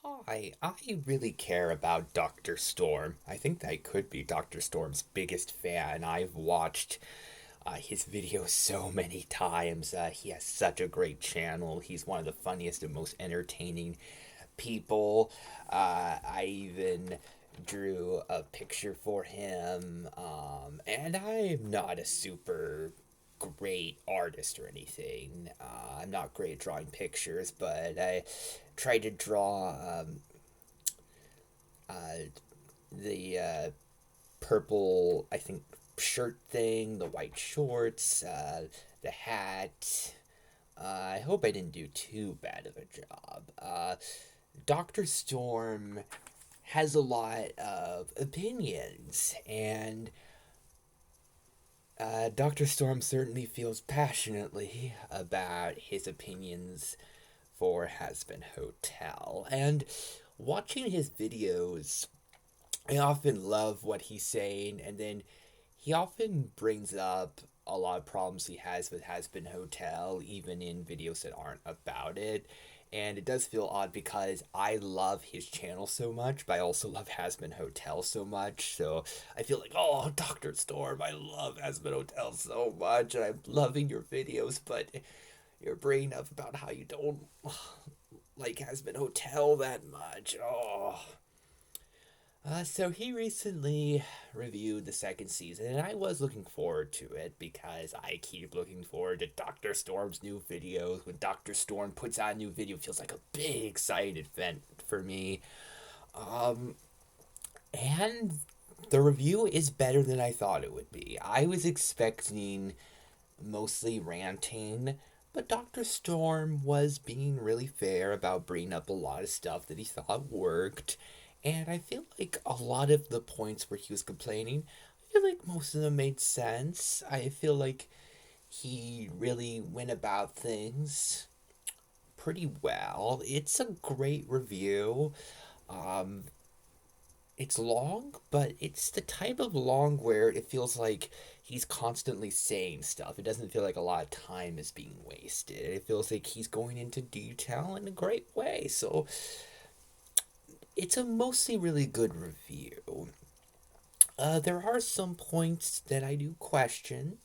Hi. I really care about Dr. Storm. I think I could be Dr. Storm's biggest fan. I've watched his videos so many times. He has such a great channel. He's one of the funniest and most entertaining people. I even drew a picture for him, and I'm not a super great artist or anything. I'm not great at drawing pictures, but I tried to draw uh, the purple, I think, shirt thing, the white shorts, the hat. I hope I didn't do too bad of a job. Dr. Storm has a lot of opinions, and Dr. Storm certainly feels passionately about his opinions for Hazbin Hotel. And watching his videos, I often love what he's saying, and then he often brings up a lot of problems he has with Hazbin Hotel, even in videos that aren't about it. And it does feel odd because I love his channel so much, but I also love Hazbin Hotel so much. So I feel like, oh, Dr. Storm, I love Hazbin Hotel so much, and I'm loving your videos, but you're bringing up about how you don't like Hazbin Hotel that much. Oh. So he recently reviewed the second season, and I was looking forward to it because I keep looking forward to Dr. Storm's new videos. When Dr. Storm puts out a new video, it feels like a big, exciting event for me. Um, and the review is better than I thought it would be. I was expecting mostly ranting, but Dr. Storm was being really fair about bringing up a lot of stuff that he thought worked. And I feel like a lot of the points where he was complaining, I feel like most of them made sense. I feel like he really went about things pretty well. It's a great review. Um, it's long, but it's the type of long where it feels like he's constantly saying stuff. It doesn't feel like a lot of time is being wasted. It feels like he's going into detail in a great way. So it's a mostly really good review. There are some points that I do question.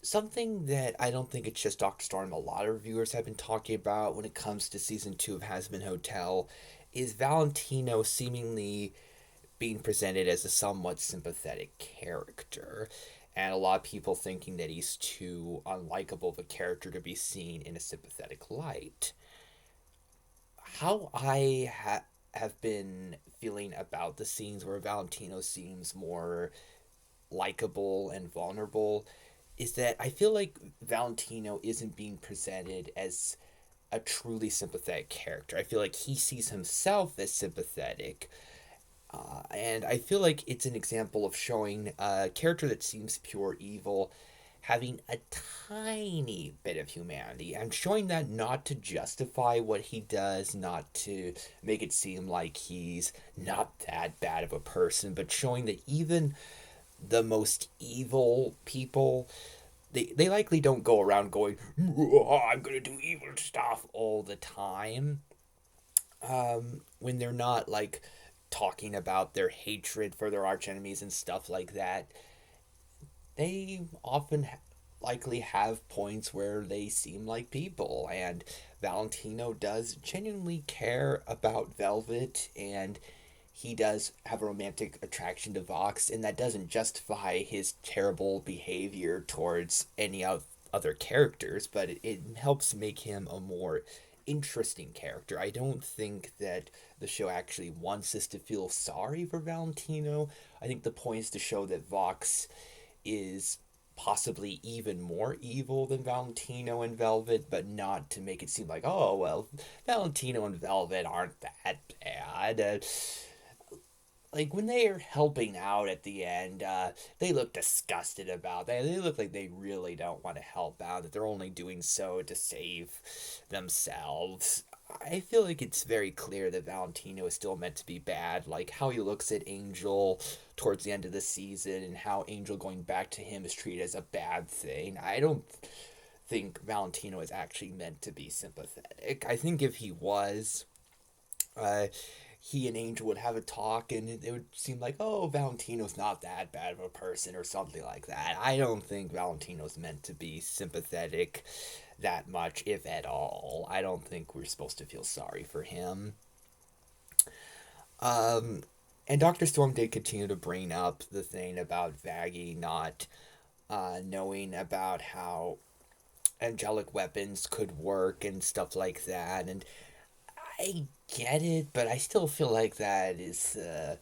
Something that I don't think it's just Dr. Storm, a lot of reviewers have been talking about when it comes to season 2 of Hazbin Hotel is Valentino seemingly being presented as a somewhat sympathetic character, and a lot of people thinking that he's too unlikable of a character to be seen in a sympathetic light. How have been feeling about the scenes where Valentino seems more likable and vulnerable is that I feel like Valentino isn't being presented as a truly sympathetic character. I feel like he sees himself as sympathetic, and I feel like it's an example of showing a character that seems pure evil having a tiny bit of humanity and showing that not to justify what he does, not to make it seem like he's not that bad of a person, but showing that even the most evil people, they likely don't go around going, "Oh, I'm gonna do evil stuff" all the time. When they're not like talking about their hatred for their arch enemies and stuff like that, they often likely have points where they seem like people. And Valentino does genuinely care about Velvet, and he does have a romantic attraction to Vox, and that doesn't justify his terrible behavior towards any of other characters, but it helps make him a more interesting character. I don't think that the show actually wants us to feel sorry for Valentino. I think the point is to show that Vox is possibly even more evil than Valentino and Velvet, but not to make it seem like, oh, well, Valentino and Velvet aren't that bad. Like when they are helping out at the end, they look disgusted about that. They look like they really don't want to help out, that they're only doing so to save themselves. I feel like it's very clear that Valentino is still meant to be bad. Like how he looks at Angel towards the end of the season and how Angel going back to him is treated as a bad thing. I don't think Valentino is actually meant to be sympathetic. I think if he was, uh, he and Angel would have a talk, and it would seem like, oh, Valentino's not that bad of a person or something like that. I don't think Valentino's meant to be sympathetic that much, if at all. I don't think we're supposed to feel sorry for him. Um, and Dr. Storm did continue to bring up the thing about Vaggie not knowing about how angelic weapons could work and stuff like that. And I get it, but I still feel like that is a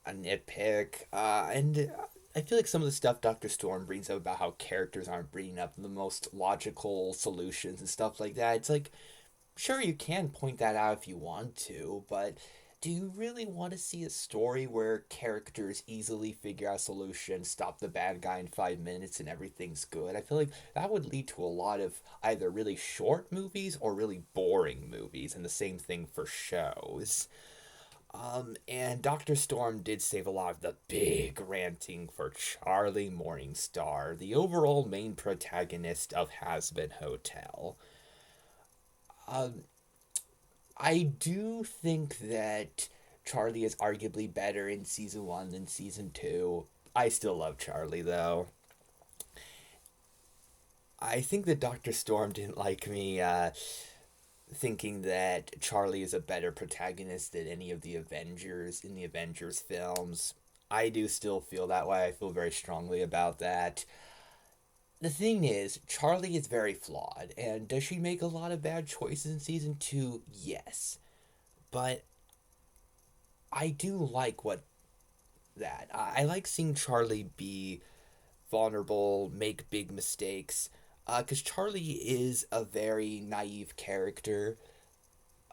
nitpick. And I feel like some of the stuff Dr. Storm brings up about how characters aren't bringing up the most logical solutions and stuff like that. It's like, sure, you can point that out if you want to, but do you really want to see a story where characters easily figure out solutions, stop the bad guy in 5 minutes, and everything's good? I feel like that would lead to a lot of either really short movies or really boring movies, and the same thing for shows. And Dr. Storm did save a lot of the big ranting for Charlie Morningstar, the overall main protagonist of Hazbin Hotel. Um, I do think that Charlie is arguably better in season one than season two. I still love Charlie though. I think that Dr. Storm didn't like me thinking that Charlie is a better protagonist than any of the Avengers in the Avengers films. I do still feel that way. I feel very strongly about that. The thing is, Charlie is very flawed, and does she make a lot of bad choices in season two? Yes. But I do like what that. I like seeing Charlie be vulnerable, make big mistakes, because Charlie is a very naive character.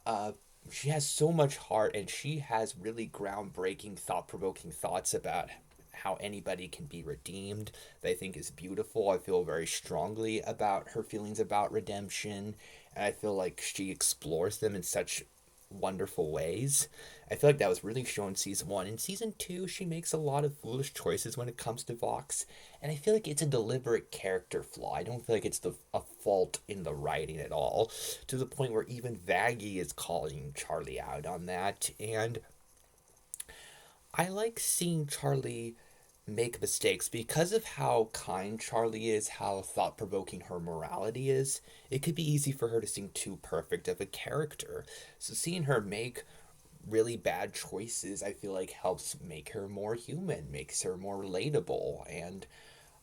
Uh, she has so much heart, and she has really groundbreaking, thought provoking thoughts about how anybody can be redeemed that I think is beautiful. I feel very strongly about her feelings about redemption, and I feel like she explores them in such wonderful ways. I feel like that was really shown in season one. In season two, she makes a lot of foolish choices when it comes to Vox, and I feel like it's a deliberate character flaw. I don't feel like it's a fault in the writing at all, to the point where even Vaggie is calling Charlie out on that. And I like seeing Charlie make mistakes because of how kind Charlie is, how thought provoking her morality is. It could be easy for her to seem too perfect of a character. So seeing her make really bad choices, I feel like helps make her more human, makes her more relatable, and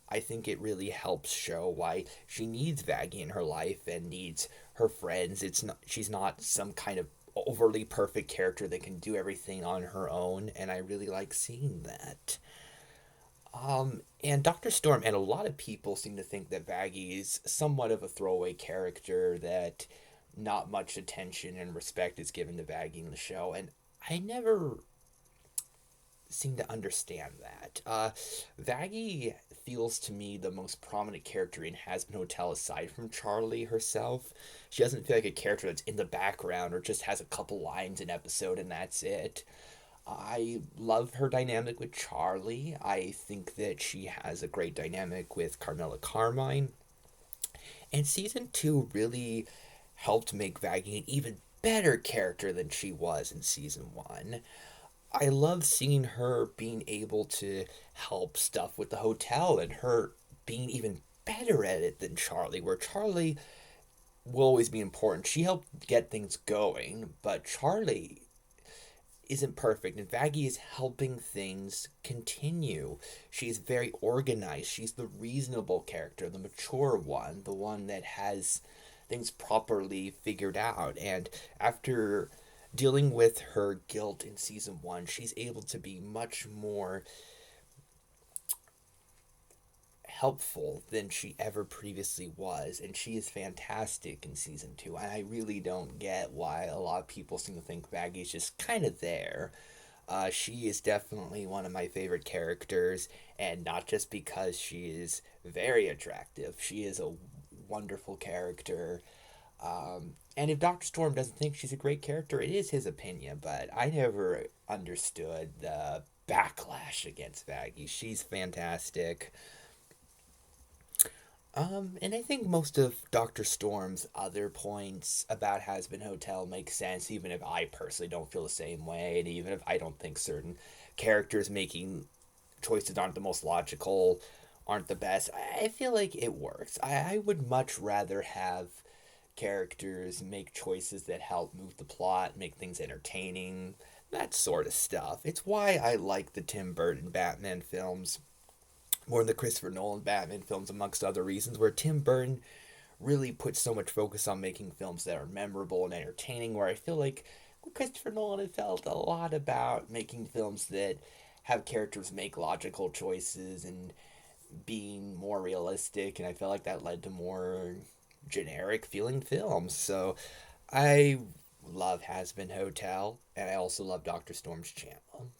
I think it really helps show why she needs Vaggie in her life and needs her friends. It's not she's not some kind of overly perfect character that can do everything on her own, and I really like seeing that. And Dr. Storm and a lot of people seem to think that Vaggie is somewhat of a throwaway character, that not much attention and respect is given to Vaggie in the show, and I never seem to understand that. Vaggie feels to me the most prominent character in Hazbin Hotel aside from Charlie herself. She doesn't feel like a character that's in the background or just has a couple lines an episode and that's it. I love her dynamic with Charlie. I think that she has a great dynamic with Carmela Carmine. And season two really helped make Vaggie an even better character than she was in season one. I love seeing her being able to help stuff with the hotel and her being even better at it than Charlie, where Charlie will always be important. She helped get things going, but Charlie isn't perfect, and Vaggie is helping things continue. She's very organized. She's the reasonable character, the mature one, the one that has things properly figured out. And after dealing with her guilt in season one, she's able to be much more helpful than she ever previously was, and she is fantastic in season two. And I really don't get why a lot of people seem to think Vaggie's just kind of there. She is definitely one of my favorite characters, and not just because she is very attractive. She is a wonderful character. And if Dr. Storm doesn't think she's a great character, it is his opinion, but I never understood the backlash against Vaggie. She's fantastic. And I think most of Dr. Storm's other points about Hazbin Hotel make sense, even if I personally don't feel the same way, and even if I don't think certain characters making choices aren't the most logical, aren't the best. I feel like it works. I would much rather have characters make choices that help move the plot, make things entertaining, that sort of stuff. It's why I like the Tim Burton Batman films more than the Christopher Nolan Batman films, amongst other reasons, where Tim Burton really puts so much focus on making films that are memorable and entertaining, where I feel like with Christopher Nolan it felt a lot about making films that have characters make logical choices and being more realistic, and I felt like that led to more generic feeling films. So I love Has Been Hotel, and I also love Dr. Storm's Channel.